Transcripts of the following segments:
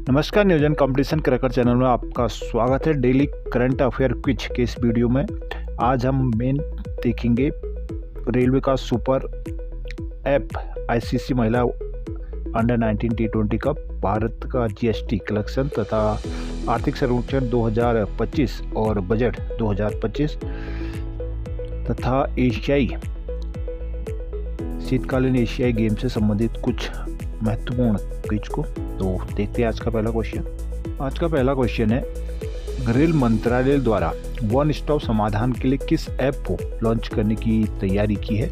नमस्कार, नियोजन competition cracker channel में आपका स्वागत है। डेली करंट अफेयर क्विज के इस वीडियो में आज हम मेन देखेंगे रेलवे का सुपर ऐप आईसीसी महिला अंडर 19 T20 कप, भारत का जीएसटी कलेक्शन तथा आर्थिक सर्वेक्षण 2025 और बजट 2025 तथा एशियाई शीतकालीन एशियाई गेम से संबंधित कुछ महत्वपूर्ण क्विज को। तो देखते हैं आज का पहला क्वेश्चन है, रेल मंत्रालय द्वारा वन स्टॉप समाधान के लिए किस ऐप को लॉन्च करने की तैयारी की है?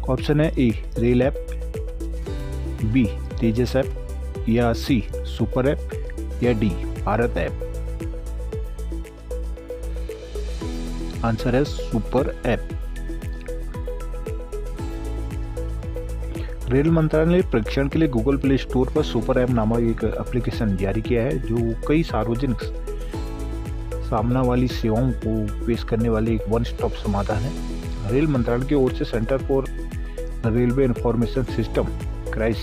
ऑप्शन है ए रेल ऐप, बी तेजस ऐप, या सी सुपर ऐप, या डी भारत ऐप। आंसर है सुपर ऐप। रेल मंत्रालय ने परीक्षण के लिए गूगल प्ले स्टोर पर सुपर ऐप नामक एक एप्लीकेशन जारी किया है, जो कई सार्वजनिक सामना वाली सेवाओं को पेश करने वाले एक वन स्टॉप समाधान है। रेल मंत्रालय की ओर से centre for railway information system CRIS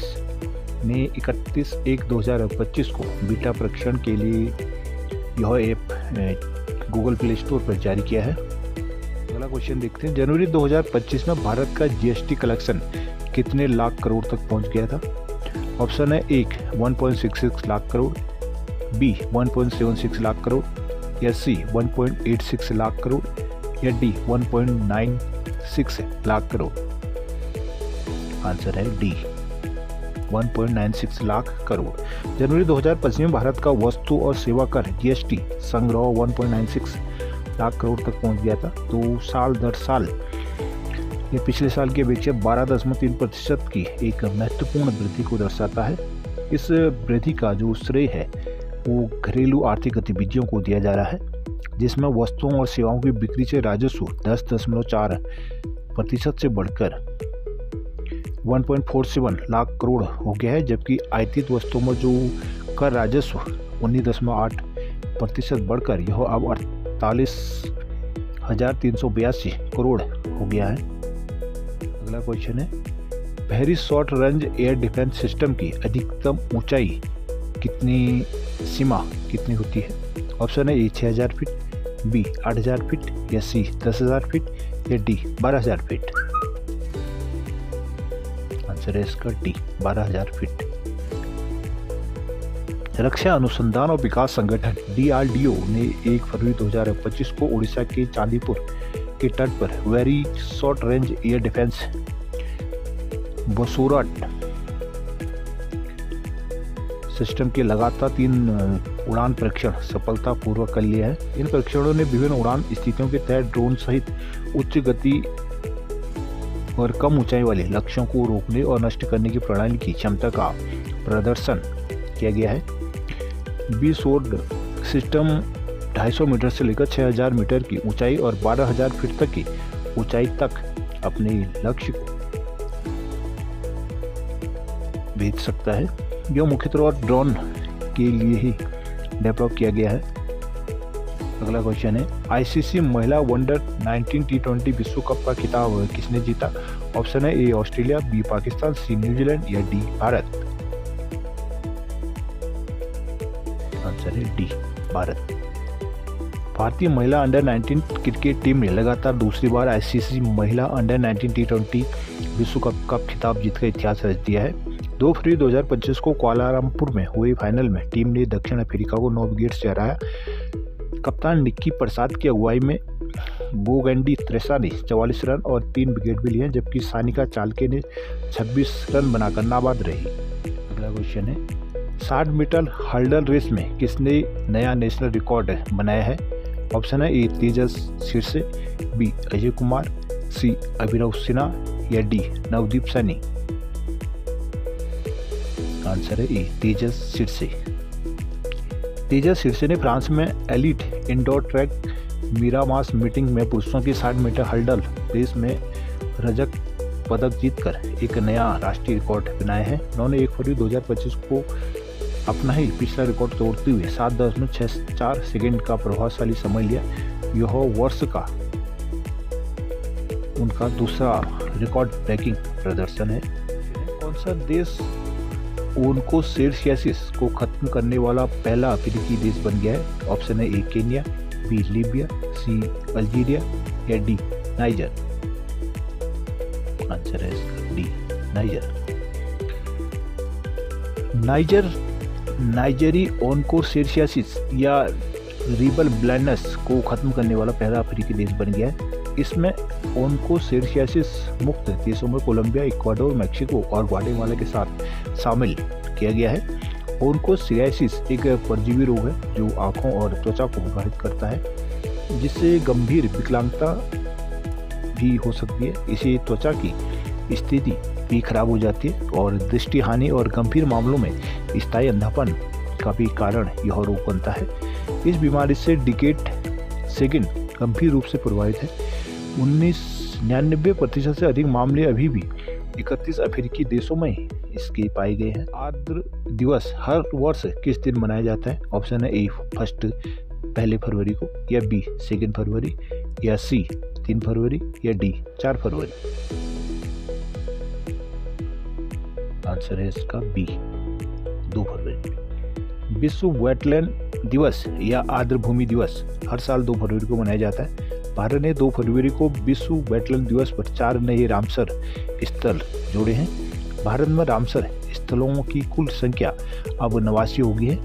ने 31/1/2025 को बीटा परीक्षण के लिए यह ऐप गूगल प्ले स्टोर पर जारी किया है। अगला क्वेश्चन देखते हैं, जनवरी 2025 में भारत का जीएसटी कलेक्शन कितने लाख करोड़ तक पहुंच गया था? ऑप्शन है एक 1.66 लाख करोड़, बी 1.76 लाख करोड़, या सी 1.86 लाख करोड़, या डी 1.96 लाख करोड़। आंसर है डी 1.96 लाख करोड़। जनवरी 2025 में भारत का वस्तु और सेवा कर जीएसटी संग्रह 1.96 लाख करोड़ तक पहुंच गया था। तो साल दर साल ये पिछले साल की अपेक्षा 12.3% की एक महत्वपूर्ण वृद्धि को दर्शाता है। इस वृद्धि का जो श्रेय है वो घरेलू आर्थिक गतिविधियों को दिया जा रहा है, जिसमें वस्तुओं और सेवाओं की बिक्री से राजस्व 10.4% से बढ़कर 1.47 लाख करोड़ हो गया है, जबकि आयातित वस्तुओं में जो कर राजस्व 19.8% बढ़कर यह अब 48,382 करोड़ हो गया है। अगला क्वेश्चन है, बहरी short range air defence system की अधिकतम ऊंचाई सीमा कितनी होती है? ऑप्शन है ए 6000 फीट, बी 8000 फीट, या सी 10,000 फीट, या डी 12,000 फीट। आंसर है इसका डी 12,000 फीट। रक्षा अनुसंधान और विकास संगठन DRDO ने 1 फरवरी 2025 को उड़ीसा के चांदीपुर के तट पर very short range air defence बसूरट सिस्टम के लगातार 3 उड़ान परीक्षण सफलतापूर्वक कर लिया है। इन परीक्षणों ने विभिन्न उड़ान स्थितियों के तहत ड्रोन सहित उच्च गति और कम ऊंचाई वाले लक्ष्यों को रोकने और नष्ट करने की प्रणाली की क्षमता का प्रदर्शन किया गया है। बसूरट सिस्टम 250 मीटर से लेकर 6,000 मीटर की ऊंचाई और 12,000 फीट तक की ऊंचाई तक अपने लक्ष्य को भेज सकता है। यह मुख्य तौर पर ड्रोन के लिए ही डेवलप किया गया है। अगला क्वेश्चन है, आईसीसी महिला अंडर 19 T20 विश्व कप का खिताब किसने जीता? ऑप्शन है A Australia, B Pakistan, C New Zealand, या डी भारत। आंसर है डी भारत। भारतीय महिला अंडर 19 क्रिकेट टीम ने लगातार दूसरी बार आईसीसी महिला अंडर 19 T20 विश्व कप का खिताब जीतकर इतिहास रच दिया है। 2 फरवरी 2025 को कुआलालंपुर में हुए फाइनल में टीम ने दक्षिण अफ्रीका को 9 विकेट से हराया। कप्तान निक्की प्रसाद की अगुवाई में बोगंडी त्रेसा ने 44 रन और 3 विकेट भी लिए, जबकि सानिका चालके ने 26 रन बनाकर नाबाद रही। अगला क्वेश्चन है, 60 मीटर हर्डल रेस में किसने नया नेशनल रिकॉर्ड बनाया है? ऑप्शन है ए तेजस सिरसे, बी अजय कुमार, सी अभिनव सिन्हा, या डी नवदीप सैनी। आंसर है ए तेजस सिरसे। तेजस सिरसे ने फ्रांस में एलिट इंडोर ट्रैक मिरामास मीटिंग में पुरुषों की 60 मीटर हर्डल रेस में रजत पदक जीतकर एक नया राष्ट्रीय रिकॉर्ड बनाया है। उन्होंने 1 फरवरी 2025 को अपना ही पिछला रिकॉर्ड तोड़ते हुए 7.64 सेकेंड का प्रभावशाली समय लिया। यह वर्ष का उनका दूसरा रिकॉर्ड ब्रेकिंग प्रदर्शन है। कौन सा देश ओन्कोसेरसियासिस को खत्म करने वाला पहला अफ्रीकी देश बन गया है? ऑप्शन है ए केन्या, बी लीबिया, सी अल्जीरिया या डी नाइजर। आंसर है इसका डी नाइजर। नाइजरी ओन्कोसेरसियासिस या रीबल ब्लाइंडनेस को खत्म करने वाला पहला अफ्रीकी देश बन गया है। इसमें ओन्कोसेरसियासिस मुक्त देशों में कोलंबिया, इक्वाडोर, मेक्सिको और ग्वाटेमाला के साथ शामिल किया गया है। ओन्कोसेरसियासिस एक परजीवी रोग है जो आंखों और त्वचा को प्रभावित करता है, जिससे गंभीर विकलांगता भी हो सकती है। इसे त्वचा की स्थिति भी खराब हो जाती है और दृष्टि हानि और गंभीर मामलों में स्थायी अंधापन का भी कारण यह रोग बनता है। इस बीमारी से डिकेट सेकेंड गंभीर रूप से प्रभावित है। 99% से अधिक मामले अभी भी 31 अफ्रीकी देशों में इसके पाए गए हैं। आर्द्र दिवस हर वर्ष किस दिन मनाया जाता है? ऑप्शन है ए फर्स्ट 1 फरवरी को, या बी 2 फरवरी, या सी 3 फरवरी, या डी 4 फरवरी। आंसर है इसका बी 2 फरवरी। विश्व वेटलैंड दिवस या आर्द्र भूमि दिवस हर साल 2 फरवरी को मनाया जाता है। भारत ने 2 फरवरी को विश्व वेटलैंड दिवस पर 4 नए रामसर स्थल जोड़े हैं। भारत में रामसर स्थलों की कुल संख्या अब 89 हो गई है।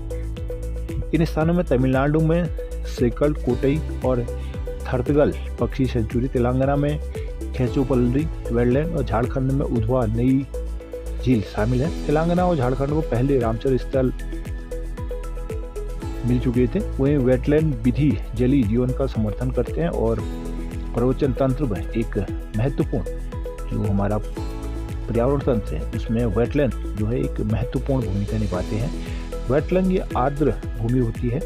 इन स्थानों में तमिलनाडु में सेकल कोटई और थर्तगल पक्षी सेंचुरी, तेलंगाना में खेचोपल्ली वेटलैंड और झारखंड में उधवा नई झील शामिल है। तेलंगाना और झारखंड को पहले रामसर स्थल मिल चुके थे। वहीं वेटलैंड विधि जलीय जीवन का समर्थन करते हैं और प्रवचन तंत्र में एक महत्वपूर्ण जो हमारा पर्यावरण तंत्र है उसमें वेटलैंड जो है एक महत्वपूर्ण भूमिका निभाते हैं। वेटलैंड ये आर्द्र भूमि होती है।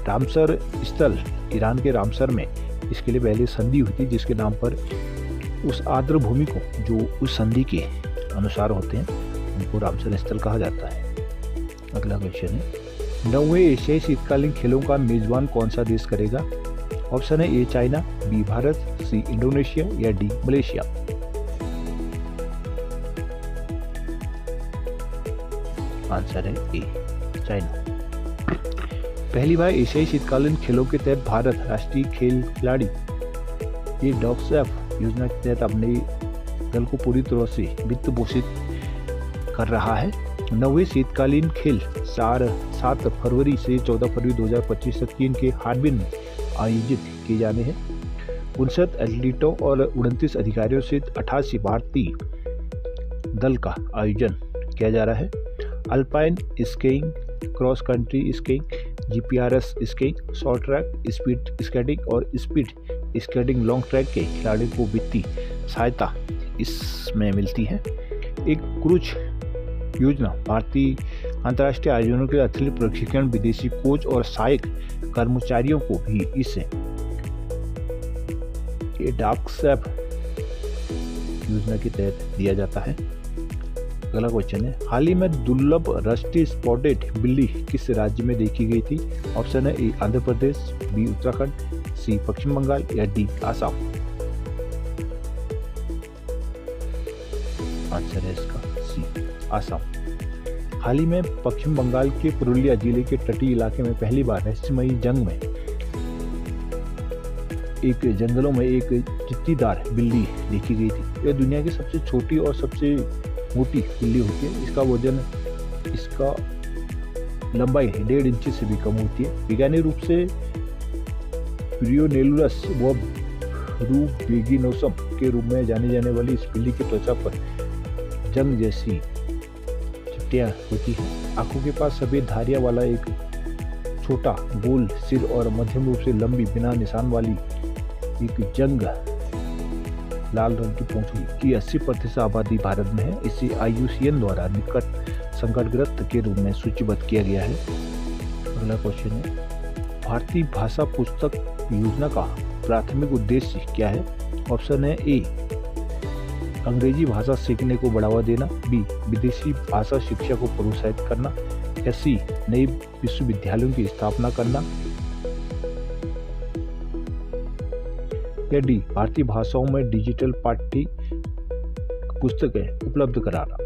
रामसर स्थल ईरान के रामसर में इसके लिए पहले संधि हुई थी, जिसके नाम पर उस आर्द्र भूमि को जो उस संधि के अनुसार होते हैं उनको रामसर स्थल कहा जाता है। अगला क्वेश्चन है, 9वें एशियाई शीतकालीन खेलों का मेजबान कौन सा देश करेगा? ऑप्शन है A China, B Bharat, C Indonesia या डी मलेशिया। आंसर है ए चाइना। पहली बार एशियाई शीतकालीन खेलों के तहत भारत राष्ट्रीय खेल खिलाड़ी ये डॉक्सैफ योजना के तहत अपने दल को पूरी तरह से वित्त पोषित कर रहा है। 9वें शीतकालीन खेल 7 फरवरी से 14 फरवरी 2025 तक चीन के हार्बिन में आयोजित किए जाने हैं। 59 एथलीटों और 29 अधिकारियों से 88 भारतीय दल का आयोजन किया जा रहा है। Alpine skiing, cross country skiing, GPRS skiing, short track, speed skating और स्पीड स्केटिंग लॉन्ग ट्रैक के खिलाड़ियों को वित्तीय सहायता इसमें मिलती है। एक क्रूज योजना भारतीय अंतर्राष्ट्रीय आयोजनों के एथलीट प्रशिक्षण, विदेशी कोच और सहायक कर्मचारियों को भी इससे डॉक्सैफ योजना के तहत दिया जाता है। अगला क्वेश्चन है, हाल ही में दुर्लभ राष्ट्रीय स्पॉटेड बिल्ली किस राज्य में देखी गई थी? ऑप्शन है ए आंध्र प्रदेश, बी उत्तराखंड, सी पश्चिम बंगाल या डी आसाम। आंसर है इसका सी आसाम। हाल ही में पश्चिम बंगाल के पुरुलिया जिले के तटीय इलाके में पहली बार रहस्यमयी जंग में एक जंगलों में एक चित्तीदार बिल्ली देखी गई थी। यह दुनिया की सबसे छोटी और सबसे मोटी बिल्ली होती है। इसका लंबाई 1.5 इंच से भी कम होती है। वैज्ञानिक रूप से प्रियोनेलुरस व रूबिगिनोसम के रूप में जाने जाने वाली इस बिल्ली की त्वचा पर जंग जैसी चिट्टियां होती हैं। आंखों के पास सफेद धारियां वाला एक छोटा गोल सिर और मध्यम रूप से लंबी बिना निशान वाली एक जंग लाल रंग की पूंछ की 80% आबादी भारत में है। इसे IUCN द्वारा निकट संकटग्रस्त के रूप में सूचीबद्ध किया गया है। अगला क्वेश्चन है, भारतीय भाषा पुस्तक योजना का प्राथमिक उद्देश्य क्या है? ऑप्शन है ए अंग्रेजी भाषा सीखने को बढ़ावा देना, बी विदेशी भाषा शिक्षा को प्रोत्साहित करना, या सी नए विश्वविद्यालयों की स्थापना करना, या डी भारतीय भाषाओं में डिजिटल पाठ्य पुस्तकें उपलब्ध कराना।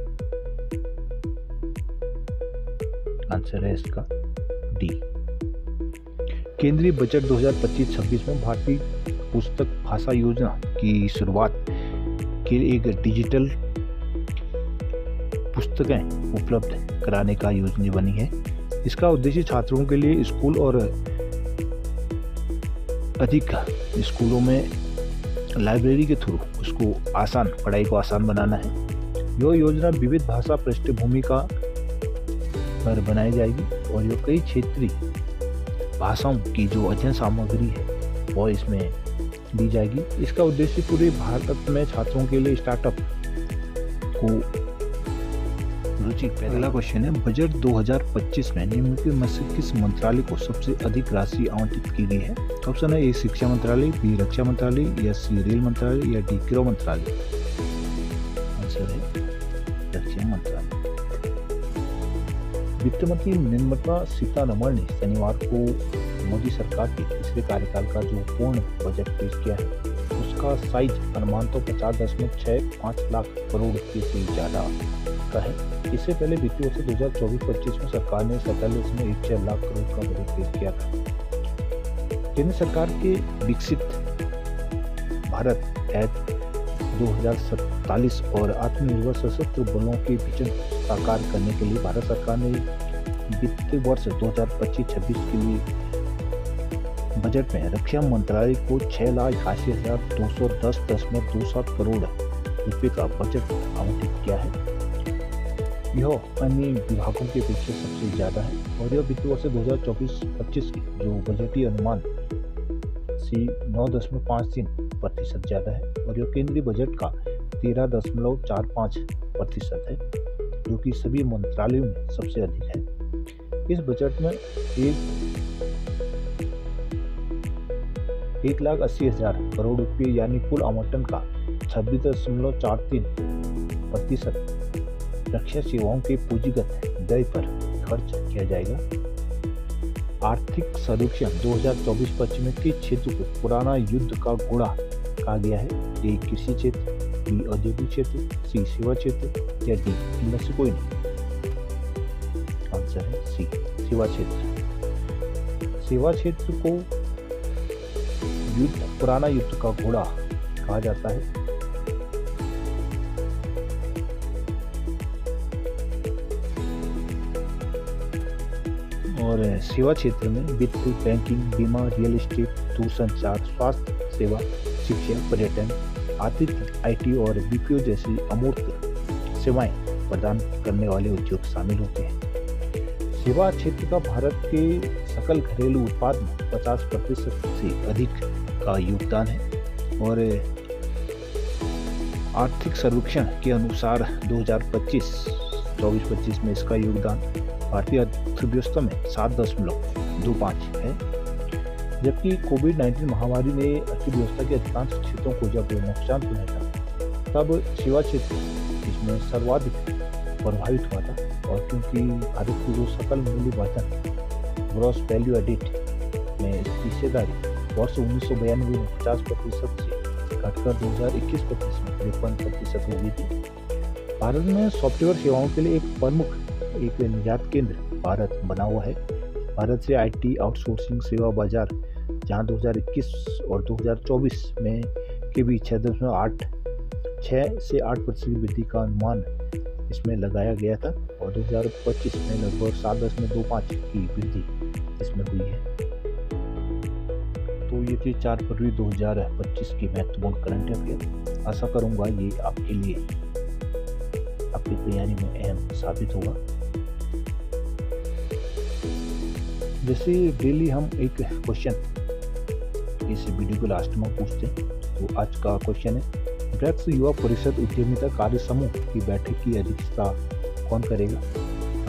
आंसर है इसका डी। केंद्रीय बजट 2025-26 में भारतीय पुस्तक भाषा योजना की शुरुआत के लिए एक डिजिटल पुस्तकें उपलब्ध कराने का योजना बनी है। इसका उद्देश्य छात्रों के लिए स्कूल और अधिक स्कूलों में लाइब्रेरी के थ्रू उसको पढ़ाई को आसान बनाना है। यह योजना विविध भाषा पृष्ठभूमि पर बनाई जाएगी और यह कई क्षेत्रीय भाषाओं की जो अध्ययन सामग्री है वो इसमें दी जाएगी। इसका उद्देश्य पूरे भारत में छात्रों के लिए स्टार्टअप को रुचि पैदा। अगला क्वेश्चन है, बजट 2025 में निम्नलिखित में से किस मंत्रालय को सबसे अधिक राशि आवंटित की गई है? ऑप्शन है ए शिक्षा मंत्रालय, बी रक्षा मंत्रालय, या सी रेल मंत्रालय, या डी गृह मंत्रालय। आंसर है रक्षा मंत्रालय। वित्त मंत्री निर्मला सीतारमण ने शनिवार को मोदी सरकार के तीसरे कार्यकाल का जो पूर्ण बजट पेश किया है उसका साइज अनुमान तो 50.65 लाख करोड़ रुपये से ज्यादा का है। इससे पहले वित्तीय वर्ष 2024-25 में सरकार ने 47.16 लाख करोड़ का बजट पेश किया था। केंद्र सरकार के विकसित भारत एक्ट 2047 और आत्मनिर्भर सशस्त्र बलों के विजन साकार करने के लिए भारत सरकार ने वित्तीय वर्ष 2025-26 के लिए बजट में रक्षा मंत्रालय को 6,88,210.27 करोड़ रुपए का बजट आवंटित किया है। यह अन्य विभागों के अपेक्षा सबसे ज्यादा है और यह वित्तीय वर्ष 2024-25 की जो बजटीय अनुमान से 9.53% ज्यादा है और यह केंद्रीय बजट का 13.45% है, जो कि सभी मंत्रालयों में सबसे अधिक है। इस बजट में 1,80,000 करोड़ रुपये यानी कुल आवंटन का 26.43% रक्षा सेवाओं के पूंजीगत व्यय पर खर्च किया जाएगा। आर्थिक सर्वेक्षण 2024-25 में किस क्षेत्र को पुराना युद्ध का घोड़ा कहा गया है? ए कृषि क्षेत्र, बी औद्योगिक क्षेत्र, सी सेवा क्षेत्र, या डी इनमें से कोई नहीं। आंसर है सी सेवा क्षेत्र। सेवा क्षेत्र को पुराना युद्ध का घोड़ा कहा जाता है। और सेवा क्षेत्र में वित्त, बैंकिंग, बीमा, रियल एस्टेट, दूरसंचार, स्वास्थ्य सेवा, शिक्षा, पर्यटन, आतिथ्य, आईटी और बीपीओ जैसी अमूर्त सेवाएं प्रदान करने वाले उद्योग शामिल होते हैं। सेवा क्षेत्र का भारत के सकल घरेलू उत्पाद में 50% से अधिक का योगदान है और आर्थिक सर्वेक्षण के अनुसार 2025 में इसका योगदान भारतीय अर्थव्यवस्था में 7.25 है। जबकि कोविड-19 महामारी ने अर्थव्यवस्था के अधिकांश क्षेत्रों को जब नुकसान पहुंचाया तब सेवा क्षेत्र इसमें सर्वाधिक प्रभावित हुआ था और क्योंकि भारत की जो सकल मूल्य वर्धन ग्रॉस वैल्यू एडिड में इसकी हिस्सेदारी वर्ष 1992 में 50% से घटकर 2021-25 में 53% हो गई थी। भारत में सॉफ्टवेयर सेवाओं के लिए एक निर्यात केंद्र भारत बना हुआ है। भारत से आईटी आउटसोर्सिंग सेवा बाजार जहां 2021 और 2024 में के बीच 6 से 8% की वृद्धि का अनुमान इसमें लगाया गया था और 2025 में लगभग 7.25 की वृद्धि इसमें हुई है। तो ये थी 4 फरवरी 2025 की महत्वपूर्ण करंट अफेयर। आशा करूंगा ये आपके लिए आपकी तैयारी में अहम साबित होगा। जैसे डेली हम एक क्वेश्चन इस वीडियो के लास्ट में पूछते हैं, तो आज का क्वेश्चन है, ब्रिक्स युवा परिषद उद्यमिता कार्य समूह की बैठक की अध्यक्षता कौन करेगा?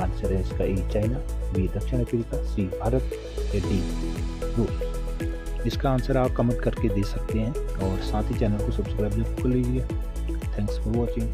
आंसर है इसका ए चाइना, बी दक्षिण अफ्रीका, सी भारत, या डी रूस। इसका आंसर आप कमेंट करके दे सकते हैं और साथ ही चैनल को सब्सक्राइब जरूर कर लीजिए। Thanks for watching.